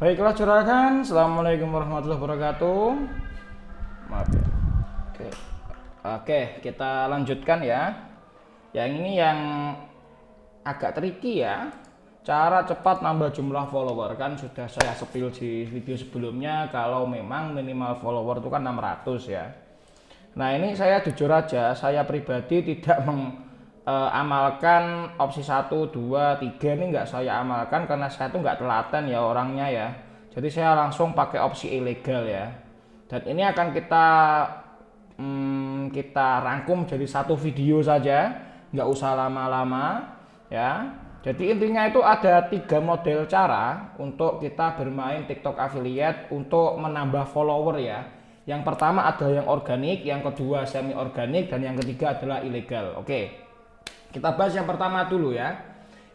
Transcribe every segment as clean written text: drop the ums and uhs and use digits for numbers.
Baiklah curahkan, assalamualaikum warahmatullahi wabarakatuh. Maaf ya. Oke, oke, kita lanjutkan ya. Yang ini yang agak tricky ya. Cara cepat nambah jumlah follower kan sudah saya spill di video sebelumnya kalau memang minimal follower itu kan 600 ya. Nah ini saya jujur aja, saya pribadi tidak mengamalkan opsi 1, 2, 3 ini nggak saya amalkan karena saya tuh nggak telaten ya orangnya ya. Jadi saya langsung pakai opsi ilegal ya. Dan ini akan kita rangkum jadi satu video saja, nggak usah lama-lama ya. Jadi intinya itu ada 3 model cara untuk kita bermain TikTok affiliate untuk menambah follower ya. Yang pertama ada yang organik, yang kedua semi organik, dan yang ketiga adalah ilegal. Oke, kita bahas yang pertama dulu ya.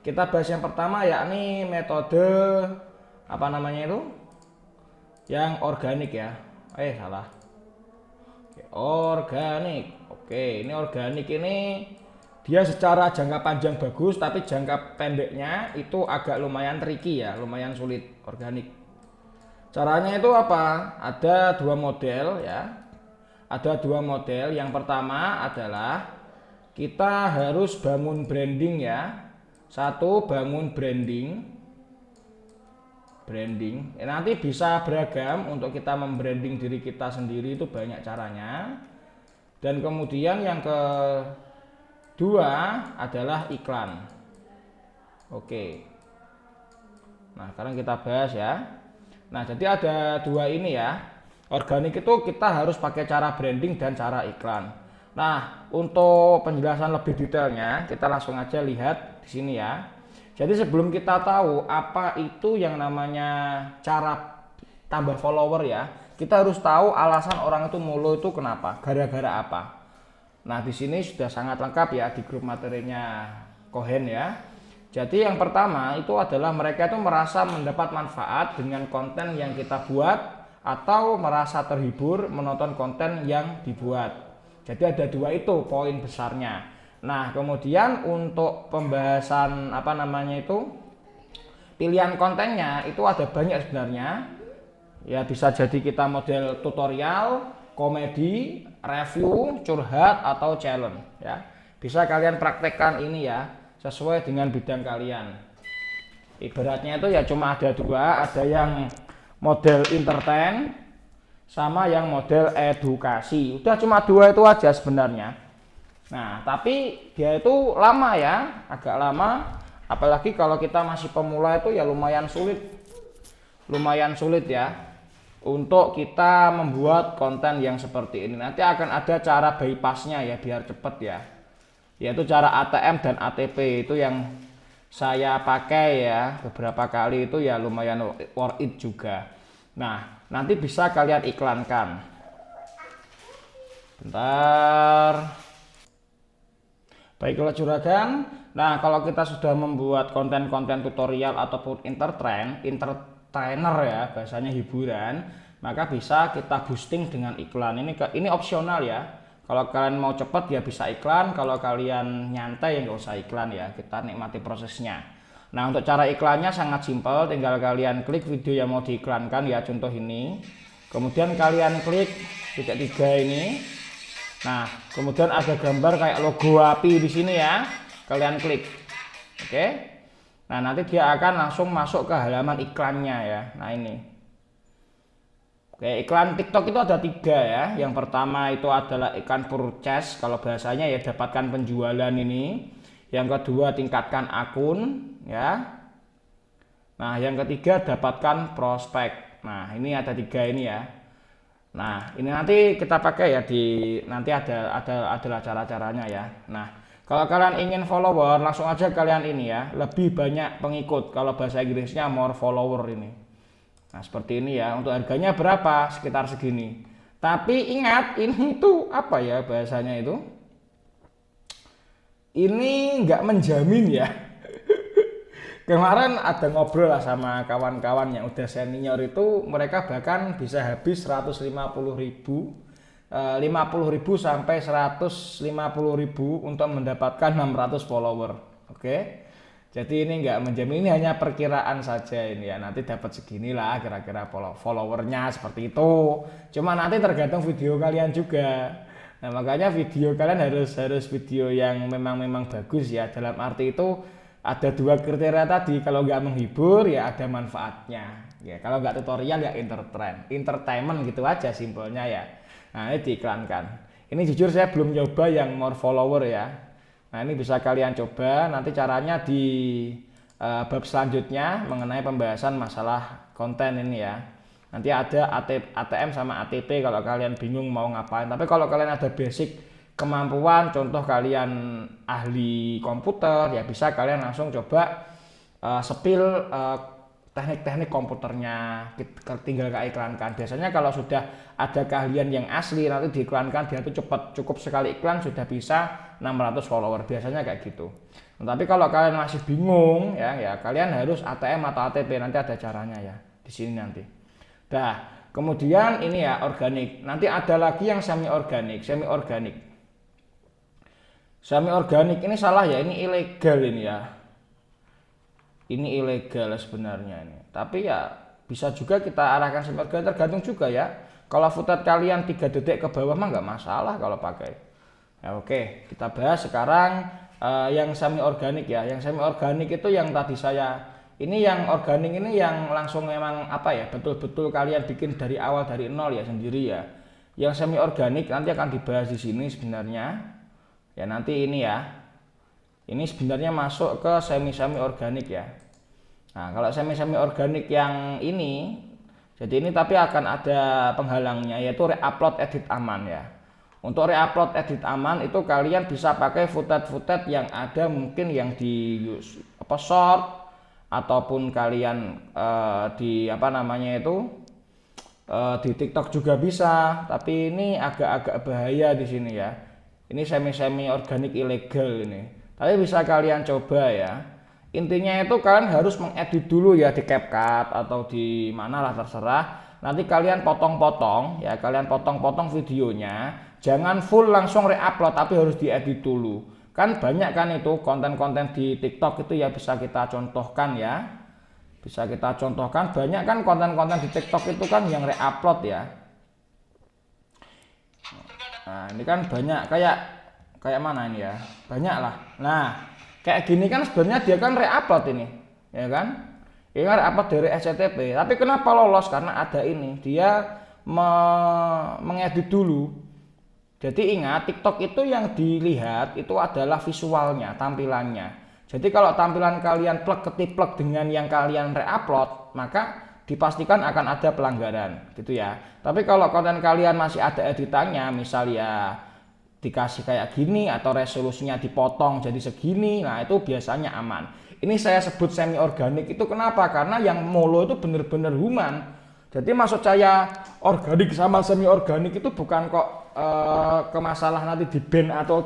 Kita bahas yang pertama yakni metode apa namanya itu? Yang organik ya. Salah. Oke, organik. Oke, ini organik ini dia secara jangka panjang bagus, tapi jangka pendeknya itu agak lumayan tricky ya, lumayan sulit organik. Caranya itu apa? Ada 2 model ya. Ada 2 model. Yang pertama adalah kita harus bangun branding ya. Satu, bangun branding. Nanti bisa beragam untuk kita membranding diri kita sendiri, itu banyak caranya. Dan kemudian yang kedua adalah iklan. Oke. Nah, sekarang kita bahas ya. Nah, jadi ada 2 ini ya. Organik itu kita harus pakai cara branding dan cara iklan. Nah, untuk penjelasan lebih detailnya, kita langsung aja lihat di sini ya. Jadi sebelum kita tahu apa itu yang namanya cara tambah follower ya, kita harus tahu alasan orang itu mulu itu kenapa, gara-gara apa. Nah, di sini sudah sangat lengkap ya di grup materinya Kohen ya. Jadi yang pertama itu adalah mereka itu merasa mendapat manfaat dengan konten yang kita buat atau merasa terhibur menonton konten yang dibuat. Jadi ada 2 itu poin besarnya. Nah, kemudian untuk pembahasan apa namanya itu pilihan kontennya itu ada banyak sebenarnya. Ya bisa jadi kita model tutorial, komedi, review, curhat atau challenge ya. Bisa kalian praktekkan ini ya sesuai dengan bidang kalian. Ibaratnya itu ya cuma ada 2, ada yang model entertain sama yang model edukasi. Udah cuma 2 itu aja sebenarnya. Nah, tapi dia itu lama ya, agak lama. Apalagi kalau kita masih pemula itu ya lumayan sulit ya untuk kita membuat konten yang seperti ini. Nanti akan ada cara bypassnya ya biar cepet ya. Yaitu cara ATM dan ATP itu yang saya pakai ya beberapa kali, itu ya lumayan worth it juga. Nah, nanti bisa kalian iklankan. Bentar. Baiklah juragan. Nah, kalau kita sudah membuat konten-konten tutorial ataupun entertainer ya, bahasanya hiburan, maka bisa kita boosting dengan iklan. Ini opsional ya. Kalau kalian mau cepat ya bisa iklan, kalau kalian nyantai ya nggak usah iklan ya. Kita nikmati prosesnya. Nah, untuk cara iklannya sangat simpel, tinggal kalian klik video yang mau diiklankan ya, contoh ini. Kemudian kalian klik titik 3 ini. Nah, kemudian ada gambar kayak logo api di sini ya. Kalian klik. Oke. Nah, nanti dia akan langsung masuk ke halaman iklannya ya. Nah, ini. Oke, iklan TikTok itu ada 3 ya. Yang pertama itu adalah iklan purchase, kalau bahasanya ya dapatkan penjualan ini. Yang kedua tingkatkan akun ya. Nah, yang ketiga dapatkan prospek. Nah, ini ada 3 ini ya. Nah, ini nanti kita pakai ya nanti adalah cara-caranya ya. Nah, kalau kalian ingin follower langsung aja kalian ini ya, lebih banyak pengikut. Kalau bahasa Inggrisnya more follower ini. Nah, seperti ini ya. Untuk harganya berapa? Sekitar segini. Tapi ingat, ini tuh apa ya bahasanya itu? Ini nggak menjamin ya. Kemarin ada ngobrol lah sama kawan-kawan yang udah senior itu, mereka bahkan bisa habis 150.000, 50.000 sampai 150.000 untuk mendapatkan 600 follower. Oke. Jadi ini nggak menjamin, ini hanya perkiraan saja ini ya. Nanti dapat seginilah kira-kira followernya seperti itu. Cuma nanti tergantung video kalian juga. Nah makanya video kalian harus video yang memang bagus ya. Dalam arti itu ada dua kriteria tadi. Kalau nggak menghibur ya ada manfaatnya. Ya kalau nggak tutorial ya entertainment gitu aja simpelnya ya. Nah ini diiklankan. Ini jujur saya belum nyoba yang more follower ya. Nah ini bisa kalian coba, nanti caranya di bab selanjutnya mengenai pembahasan masalah konten ini ya. Nanti ada ATM sama ATP kalau kalian bingung mau ngapain. Tapi kalau kalian ada basic kemampuan, contoh kalian ahli komputer, ya bisa kalian langsung coba spill teknik-teknik komputernya, tinggal iklankan. Biasanya kalau sudah ada keahlian yang asli nanti diiklankan, dia tuh cepat, cukup sekali iklan sudah bisa 600 follower, biasanya kayak gitu. Tapi kalau kalian masih bingung ya kalian harus ATM atau ATP, nanti ada caranya ya di sini nanti. Nah kemudian ini ya organik, nanti ada lagi yang semi organik ini salah ya, ini ilegal ini ya. Ini ilegal sebenarnya ini. Tapi ya bisa juga kita arahkan semi organik, tergantung juga ya. Kalau footage kalian 3 detik ke bawah mah nggak masalah kalau pakai. Ya oke, kita bahas sekarang yang semi organik ya. Yang semi organik itu yang tadi ini yang organik ini yang langsung memang apa ya, betul-betul kalian bikin dari awal dari nol ya sendiri ya. Yang semi organik nanti akan dibahas di sini sebenarnya. Ya nanti ini ya. Ini sebenarnya masuk ke semi organik ya. Nah, kalau semi organik yang ini, jadi ini tapi akan ada penghalangnya yaitu reupload edit aman ya. Untuk reupload edit aman itu kalian bisa pakai footage yang ada mungkin yang di short ataupun kalian di di TikTok juga bisa. Tapi ini agak bahaya di sini ya. Ini semi organik ilegal ini. Tapi bisa kalian coba ya. Intinya itu kalian harus mengedit dulu ya di CapCut atau di mana lah terserah. Nanti kalian potong-potong ya, kalian potong-potong videonya. Jangan full langsung reupload tapi harus diedit dulu. Kan banyak kan itu konten-konten di TikTok itu ya bisa kita contohkan ya. Bisa kita contohkan, banyak kan konten-konten di TikTok itu kan yang reupload ya. Nah, ini kan banyak kayak mana ini ya, banyak lah. Nah kayak gini kan sebenarnya dia kan reupload ini ya kan, ini kan reupload dari SCTV, tapi kenapa lolos? Karena ada ini, dia mengedit dulu. Jadi ingat, TikTok itu yang dilihat itu adalah visualnya, tampilannya. Jadi kalau tampilan kalian plek-ketiplek dengan yang kalian reupload, maka dipastikan akan ada pelanggaran gitu ya. Tapi kalau konten kalian masih ada editannya, misal ya dikasih kayak gini atau resolusinya dipotong jadi segini, nah itu biasanya aman. Ini saya sebut semi organik itu kenapa? Karena yang molo itu bener-bener human. Jadi maksud saya organik sama semi organik itu bukan kok ke masalah nanti di ban atau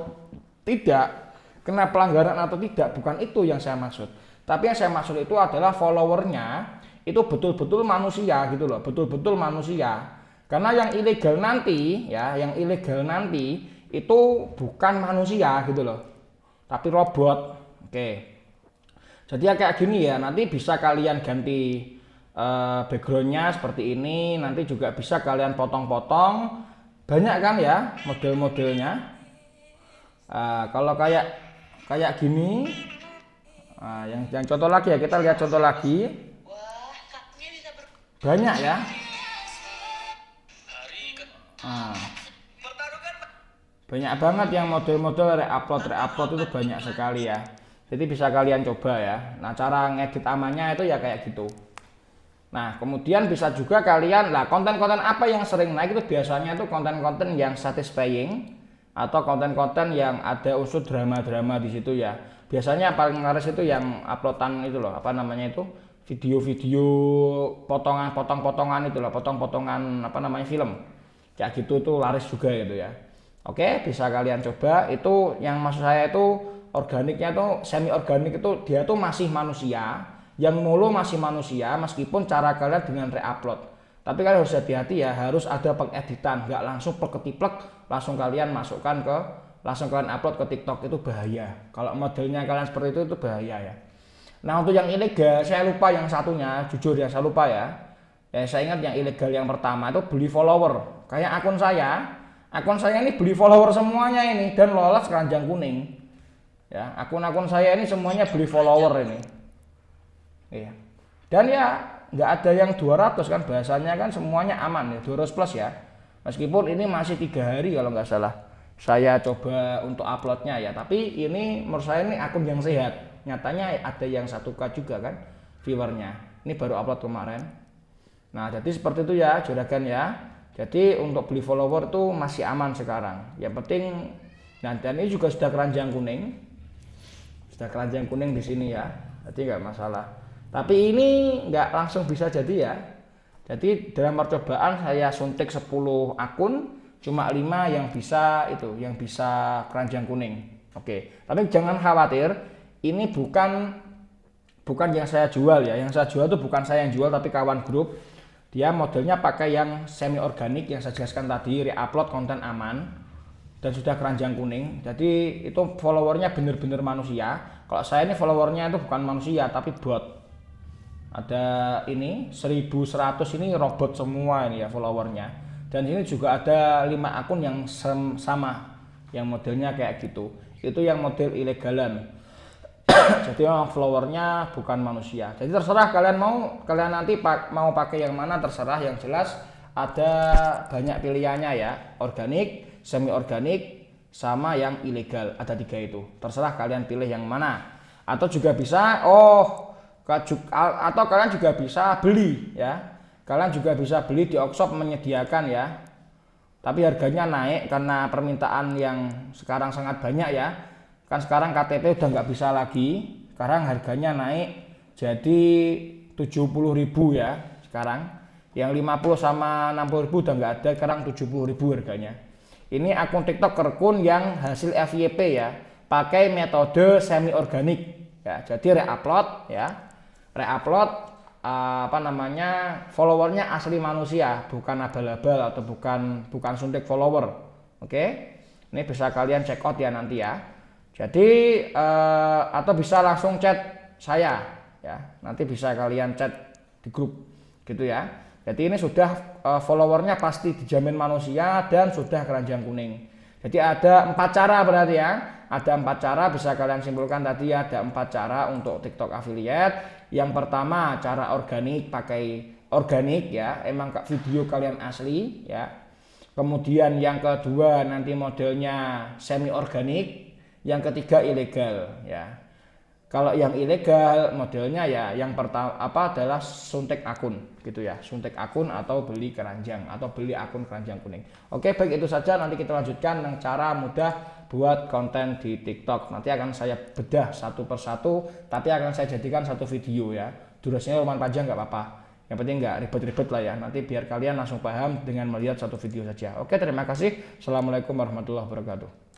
tidak, kena pelanggaran atau tidak, bukan itu yang saya maksud. Tapi yang saya maksud itu adalah followernya itu betul-betul manusia gitu loh, betul-betul manusia. Karena yang ilegal nanti ya, yang ilegal nanti itu bukan manusia gitu loh, tapi robot. Oke, jadi ya kayak gini ya, nanti bisa kalian ganti backgroundnya seperti ini, nanti juga bisa kalian potong-potong, banyak kan ya model-modelnya. Kalau kayak gini, yang contoh lagi ya, kita lihat contoh lagi, banyak ya. Banyak banget yang model-model reupload itu banyak sekali ya. Jadi bisa kalian coba ya. Nah cara ngedit amannya itu ya kayak gitu. Nah kemudian bisa juga kalian, lah konten-konten apa yang sering naik itu biasanya itu konten-konten yang satisfying atau konten-konten yang ada unsur drama-drama di situ ya. Biasanya paling laris itu yang uploadan itu loh, apa namanya itu, video-video potongan-potongan itu loh, potong-potongan film. Kayak gitu tuh laris juga gitu ya. Oke, bisa kalian coba. Itu yang maksud saya itu organiknya tuh semi organik itu dia tuh masih manusia, yang mulu masih manusia meskipun cara kalian dengan reupload. Tapi kalian harus hati-hati ya, harus ada pengeditan, nggak langsung plek-ketiplek langsung kalian langsung kalian upload ke TikTok, itu bahaya. Kalau modelnya kalian seperti itu bahaya ya. Nah untuk yang ilegal saya lupa yang satunya, jujur ya saya lupa ya. Saya ingat yang ilegal yang pertama itu beli follower. Kayak akun saya ini beli follower semuanya ini dan lolos keranjang kuning. Ya, akun-akun saya ini semuanya beli follower ini. Iya. Dan ya nggak ada yang 200 kan, bahasanya kan semuanya aman ya, 200 plus ya. Meskipun ini masih 3 hari kalau nggak salah. Saya coba untuk uploadnya ya, tapi ini menurut saya ini akun yang sehat. Nyatanya ada yang 1K juga kan viewernya. Ini baru upload kemarin. Nah jadi seperti itu ya juragan ya. Jadi untuk beli follower tuh masih aman sekarang. Yang penting, nah dan ini juga sudah keranjang kuning. Sudah keranjang kuning di sini ya. Jadi nggak masalah. Tapi ini nggak langsung bisa jadi ya. Jadi dalam percobaan saya suntik 10 akun, cuma 5 yang bisa itu, yang bisa keranjang kuning. Oke, tapi jangan khawatir, ini bukan yang saya jual ya. Yang saya jual itu bukan saya yang jual tapi kawan grup. Dia modelnya pakai yang semi organik yang saya jelaskan tadi, re-upload konten aman dan sudah keranjang kuning. Jadi itu followernya bener-bener manusia. Kalau saya ini followernya itu bukan manusia tapi bot. Ada ini 1100 ini robot semua ini ya followernya. Dan ini juga ada 5 akun yang sama yang modelnya kayak gitu. Itu yang model ilegalan. Jadi memang followernya bukan manusia. Jadi terserah kalian nanti mau pakai yang mana, terserah. Yang jelas ada banyak pilihannya ya, organik, semi organik, sama yang ilegal. Ada 3 itu. Terserah kalian pilih yang mana. Atau juga bisa atau kalian juga bisa beli ya. Kalian juga bisa beli di Okshop menyediakan ya. Tapi harganya naik karena permintaan yang sekarang sangat banyak ya. Kan sekarang KTP udah nggak bisa lagi. Sekarang harganya naik jadi 70.000 ya sekarang. Yang 50 sama 60.000 udah nggak ada, sekarang 70.000 harganya. Ini akun TikTok Kerkun yang hasil FYP ya, pakai metode semi organik ya. Jadi re-upload ya. Re-upload followernya asli manusia, bukan abal-abal atau bukan suntik follower. Oke. Ini bisa kalian check out ya nanti ya. Jadi atau bisa langsung chat saya ya. Nanti bisa kalian chat di grup gitu ya. Jadi ini sudah followernya pasti dijamin manusia dan sudah keranjang kuning. Jadi ada 4 cara berarti ya. Ada 4 cara, bisa kalian simpulkan tadi ada 4 cara untuk TikTok affiliate. Yang pertama cara organik, pakai organik ya, emang video kalian asli ya. Kemudian yang kedua nanti modelnya semi organik. Yang ketiga ilegal ya. Kalau yang ilegal modelnya ya yang pertama adalah suntik akun gitu ya. Suntik akun atau beli keranjang atau beli akun keranjang kuning. Oke, baik itu saja, nanti kita lanjutkan dengan cara mudah buat konten di TikTok. Nanti akan saya bedah satu persatu, tapi akan saya jadikan satu video ya. Durasinya lumayan panjang nggak apa-apa. Yang penting nggak ribet-ribet lah ya. Nanti biar kalian langsung paham dengan melihat satu video saja. Oke, terima kasih. Assalamualaikum warahmatullahi wabarakatuh.